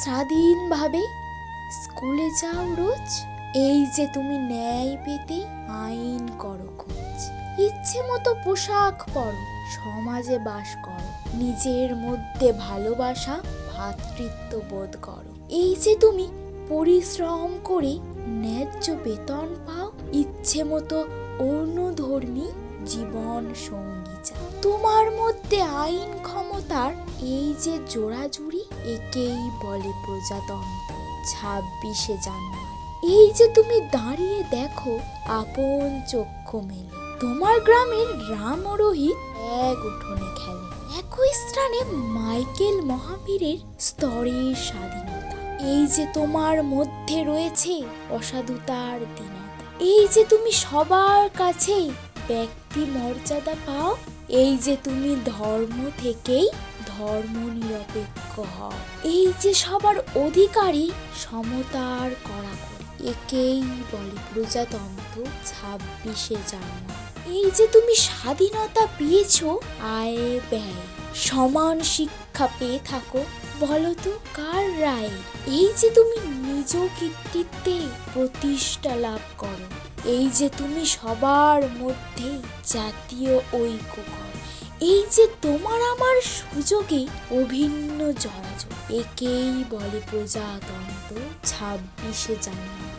স্বাধীনভাবে স্কুলে যাও রোজ। এই যে তুমি ন্যায় পেতে আইন করো খোঁজ। ইচ্ছে মতো পোশাক পরো, সমাজে বাস করো, নিজের মধ্যে ভালোবাসা ভ্রাতৃত্ব বোধ করো। এই যে তুমি পরিশ্রম করে ন্যায্য বেতন পাও, ইচ্ছে মতো অন্যধর্মী জীবন সঙ্গী চাও। তোমার মধ্যে আইন ক্ষমতার এই যে জোড়াজুড়ি, একেই বলে প্রজাতন্ত্র। 26শে জানুয়ারি এই যে তুমি দাঁড়িয়ে দেখো আপন চক্ষু মেলে, তোমার গ্রামের রাম ও রোহিত এক উঠোনে খেলে। একই স্থানে মাইকেল মহাবীরের স্তরের স্বাধীনতা। এই যে তোমার মধ্যে রয়েছে অসাধুতার দীনতা। এই যে তুমি সবার কাছে ব্যক্তি মর্যাদা পাও। এই যে তুমি ধর্ম থেকেই ধর্ম নিরপেক্ষ হও। এই যে সবার অধিকারী সমতার কড়াকড়ি, একেই বলে প্রজাতন্ত্র। 26শে জানুয়ারি এই যে তুমি স্বাধীনতা পেয়েছো আয়ে ব্যয়, সমান শিক্ষা পেয়ে থাকো, বলো তো কার রায়? এই যে তুমি নিজ কৃতিত্বে প্রতিষ্ঠা লাভ করো। এই যে তুমি সবার মধ্যে জাতীয় ঐক্য করো। এই যে তোমার আমার সুযোগে অভিন্ন জড়াজড়ি, একেই বলে প্রজাতন্ত্র। 26শে জানুয়ারি।